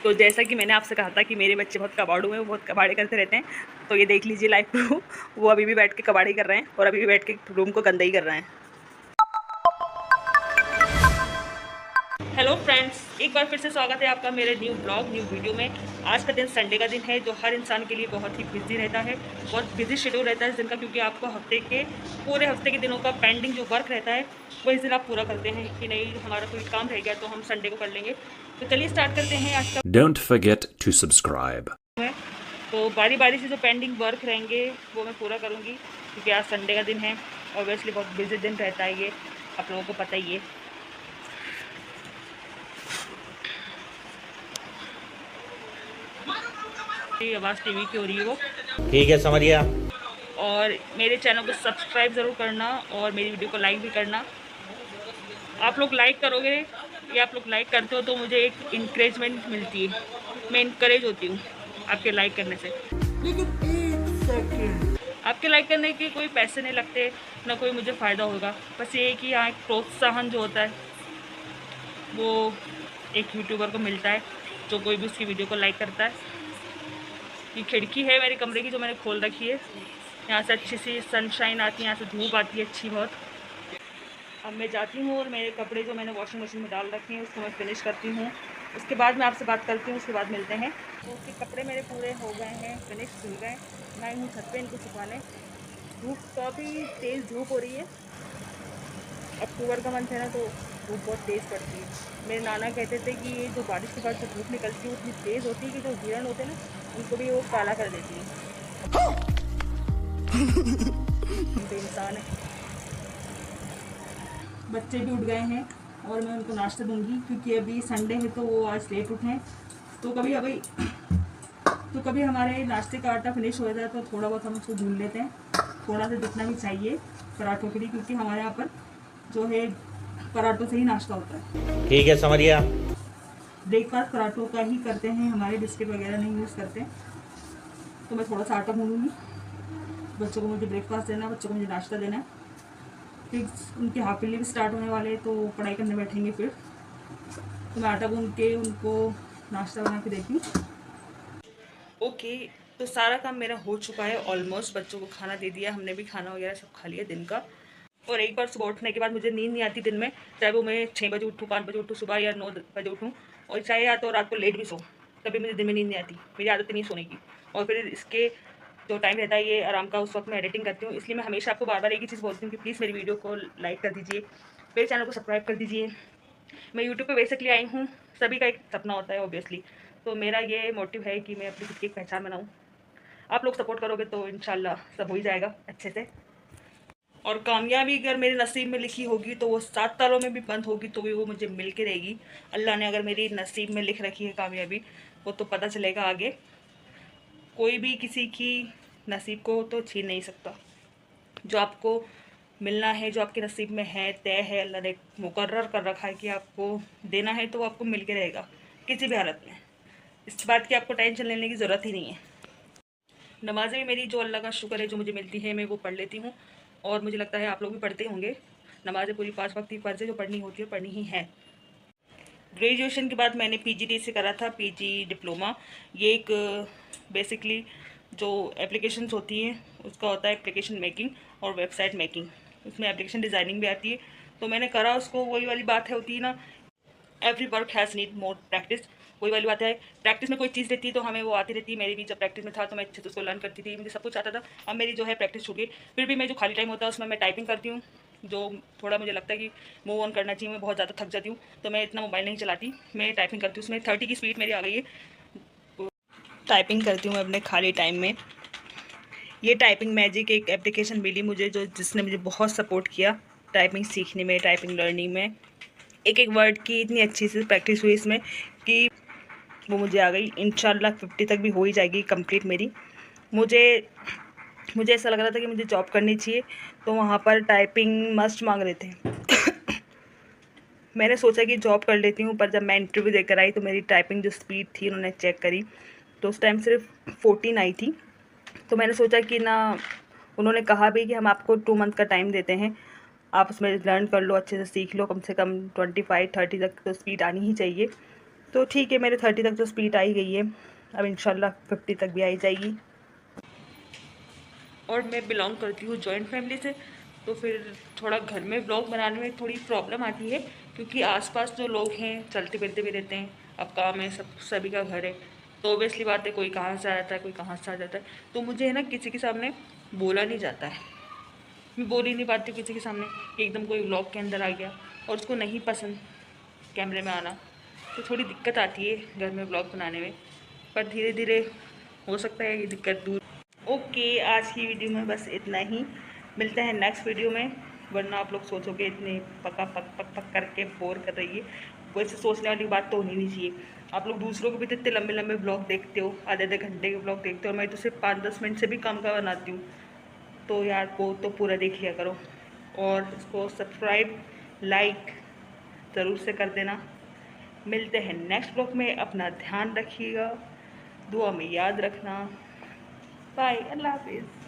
तो जैसा कि मैंने आपसे कहा था कि मेरे बच्चे बहुत कबाड़ू हैं, वो बहुत कबाड़े करते रहते हैं, तो ये देख लीजिए लाइव प्रूफ। वो अभी भी बैठ के कबाड़ी कर रहे हैं और अभी भी बैठ के रूम को गंदा ही कर रहे हैं। हेलो फ्रेंड्स, एक बार फिर से स्वागत है आपका मेरे न्यू ब्लॉग न्यू वीडियो में। आज का दिन संडे का दिन है, जो हर इंसान के लिए बहुत ही बिजी रहता है, बहुत बिजी शेड्यूल रहता है इस दिन का, क्योंकि आपको पूरे हफ्ते के दिनों का पेंडिंग जो वर्क रहता है वो इस दिन आप पूरा करते हैं कि नहीं, हमारा कोई काम रह गया तो हम संडे को कर लेंगे। तो चलिए स्टार्ट करते हैं आज का। Don't forget to subscribe. तो बारी बारी से जो पेंडिंग वर्क रहेंगे वो मैं पूरा करूँगी, क्योंकि आज संडे का दिन है। ऑब्वियसली बहुत बिजी दिन रहता है ये, आप लोगों को पता ही है। आवाज़ टीवी की हो रही है वो, ठीक है, समझ गया। और मेरे चैनल को सब्सक्राइब ज़रूर करना और मेरी वीडियो को लाइक भी करना। आप लोग लाइक करोगे या आप लोग लाइक करते हो तो मुझे एक इंकरेजमेंट मिलती है, मैं इंकरेज होती हूँ आपके लाइक करने से। लेकिन एक सेकंड, आपके लाइक करने के कोई पैसे नहीं लगते, ना कोई मुझे फ़ायदा होगा, बस ये है कि यहाँ एक प्रोत्साहन जो होता है वो एक यूट्यूबर को मिलता है जो कोई भी उसकी वीडियो को लाइक करता है। ये खिड़की है मेरे कमरे की जो मैंने खोल रखी है, यहाँ से अच्छी सी सनशाइन आती है, यहाँ से धूप आती है अच्छी बहुत। अब मैं जाती हूँ और मेरे कपड़े जो मैंने वॉशिंग मशीन में डाल रखे हैं उसको मैं फिनिश करती हूँ, उसके बाद मैं आपसे बात करती हूँ, उसके बाद मिलते हैं। तो उसके कपड़े मेरे पूरे हो गए हैं, फिनिश धुल गए, मैं हूँ छत पे इनको सुखाने। धूप काफ़ी तेज़ धूप हो रही है, अक्टूबर का मंथ है ना, तो धूप बहुत तेज़ पड़ती है। मेरे नाना कहते थे कि ये जो बारिश के बाद जो धूप निकलती है उतनी तेज़ होती है कि जो हिरण होते हैं ना उनको भी वो काला कर देती है। हम तो इंसान है। बच्चे भी उठ गए हैं और मैं उनको नाश्ता दूंगी, क्योंकि अभी संडे है तो वो आज लेट उठे हैं। तो कभी हमारे नाश्ते का आटा फिनिश हो जाता है तो थोड़ा बहुत हम उसको भून लेते हैं, थोड़ा सा जितना भी चाहिए पराठों के लिए, क्योंकि हमारे यहाँ पर जो है पराठों से ही नाश्ता होता है। ठीक है, समझ गया। ब्रेकफास्ट पराठों का ही करते हैं हमारे, बिस्किट वगैरह नहीं यूज़ करते। तो मैं थोड़ा सा आटा भूनूंगी, बच्चों को मुझे ब्रेकफास्ट देना है, बच्चों को मुझे नाश्ता देना है, फिर उनके हाफ ईयरली भी स्टार्ट होने वाले हैं तो पढ़ाई करने बैठेंगे फिर। तो मैं आटा गूंद के उनको नाश्ता बना के देती हूँ। ओके, तो सारा काम मेरा हो चुका है ऑलमोस्ट, बच्चों को खाना दे दिया, हमने भी खाना वगैरह सब खा लिया दिन का। और एक बार सुबह उठने के बाद मुझे नींद नहीं आती दिन में, चाहे वो मैं 6 बजे उठूँ, 5 बजे उठूँ सुबह, या 9 बजे उठूँ, और चाहे या तो रात को लेट भी सो, कभी मुझे दिन में नींद नहीं आती, मेरी आदत नहीं सोने की। और फिर इसके जो टाइम रहता है ये आराम का, उस वक्त मैं एडिटिंग करती हूँ। इसलिए मैं हमेशा आपको बार बार एक ही चीज़ बोलती हूँ कि प्लीज़ मेरी वीडियो को लाइक कर दीजिए, मेरे चैनल को सब्सक्राइब कर दीजिए। मैं यूट्यूब पे बेसिकली आई हूँ, सभी का एक सपना होता है ऑब्वियसली, तो मेरा ये मोटिव है कि मैं अपनी खुद की एक पहचान बनाऊँ। आप लोग सपोर्ट करोगे तो इंशाल्लाह सब हो ही जाएगा अच्छे से। और कामयाबी अगर मेरे नसीब में लिखी होगी तो वो 7 तालों में भी बंद होगी तो भी वो मुझे मिल के रहेगी। अल्लाह ने अगर मेरी नसीब में लिख रखी है कामयाबी, वो तो पता चलेगा आगे। कोई भी किसी की नसीब को तो छीन नहीं सकता। जो आपको मिलना है, जो आपके नसीब में है, तय है, अल्लाह ने मुकर्रर कर रखा है कि आपको देना है, तो वो आपको मिल के रहेगा किसी भी हालत में। इस बात की आपको टेंशन लेने की ज़रूरत ही नहीं है। नमाज़ें भी मेरी जो अल्लाह का शुक्र है जो मुझे मिलती है, मैं वो पढ़ लेती हूँ, और मुझे लगता है आप लोग भी पढ़ते होंगे। नमाज़ें पूरी 5 वक्त की फ़र्ज़ है, जो पढ़नी होती है पढ़नी ही है। ग्रेजुएशन के बाद मैंने पीजीडी से करा था, पीजी डिप्लोमा। ये एक बेसिकली जो एप्लीकेशंस होती हैं उसका होता है एप्लीकेशन मेकिंग और वेबसाइट मेकिंग, उसमें एप्लीकेशन डिज़ाइनिंग भी आती है। तो मैंने करा उसको, वही वाली बात है होती है ना, every work has need more practice. वही वाली बात है, प्रैक्टिस में कोई चीज़ रहती है तो हमें वो आती रहती है। मेरी भी जब प्रैक्टिस में था तो मैं अच्छे से उसको लर्न करती थी, मुझे सब कुछ आता था। अब मेरी जो है प्रैक्टिस छूट गई, फिर भी मैं जो खाली टाइम होता है उसमें मैं टाइपिंग करती हूँ। जो थोड़ा मुझे लगता है कि मूव ऑन करना चाहिए, मैं बहुत ज़्यादा थक जाती हूँ तो मैं इतना मोबाइल नहीं चलाती, मैं टाइपिंग करती हूँ। उसमें 30 की स्पीड मेरी आ गई है, टाइपिंग करती हूँ मैं अपने खाली टाइम में। ये टाइपिंग मैजिक एक एप्लीकेशन मिली मुझे, जिसने मुझे बहुत सपोर्ट किया टाइपिंग सीखने में, टाइपिंग लर्निंग में। एक एक वर्ड की इतनी अच्छी से प्रैक्टिस हुई इसमें कि वो मुझे आ गई। इंशाल्लाह 50 तक भी हो ही जाएगी कंप्लीट मेरी। मुझे ऐसा लग रहा था कि मुझे जॉब करनी चाहिए, तो वहाँ पर टाइपिंग मस्ट मांग रहे थे। मैंने सोचा कि जॉब कर लेती हूँ, पर जब मैं इंटरव्यू देकर आई तो मेरी टाइपिंग जो स्पीड थी उन्होंने चेक करी तो उस टाइम सिर्फ 14 आई थी। तो मैंने सोचा कि ना, उन्होंने कहा भी कि हम आपको 2 मंथ का टाइम देते हैं, आप उसमें लर्न कर लो, अच्छे से सीख लो, कम से कम 25-30 तक तो स्पीड आनी ही चाहिए। तो ठीक है, मेरे 30 तक तो स्पीड आ ही गई है, अब इंशाल्लाह 50 तक भी आई जाएगी। और मैं बिलोंग करती हूँ जॉइंट फैमिली से, तो फिर थोड़ा घर में ब्लॉग बनाने में थोड़ी प्रॉब्लम आती है, क्योंकि आसपास जो लोग हैं चलते फिरते भी रहते हैं, अब काम है, सभी का घर है, तो ऑब्वियसली बात है, कोई कहाँ से आ जाता है, कोई कहाँ से आ जाता है, तो मुझे है ना किसी के सामने बोला नहीं जाता है, मैं बोल ही नहीं पाती हूँ किसी के सामने कि एकदम कोई व्लॉग के अंदर आ गया और उसको नहीं पसंद कैमरे में आना, तो थोड़ी दिक्कत आती है घर में व्लॉग बनाने में, पर धीरे धीरे हो सकता है ये दिक्कत दूर। ओके, आज की वीडियो में बस इतना ही, मिलते हैं नेक्स्ट वीडियो में, वरना आप लोग सोचोगे इतने पका पक पक पक करके बोर कर रही है, वैसे सोचने वाली बात तो होनी नहीं चाहिए। आप लोग दूसरों को भी तो इतने लंबे लंबे ब्लॉग देखते हो, आधे आधे घंटे के ब्लॉग देखते हो, मैं तो सिर्फ 5-10 मिनट से भी कम का बनाती हूँ, तो यार वो तो पूरा देख लिया करो, और इसको सब्सक्राइब लाइक ज़रूर से कर देना। मिलते हैं नेक्स्ट ब्लॉग में, अपना ध्यान रखिएगा, दुआ में याद रखना, बाय, अल्लाह हाफिज़।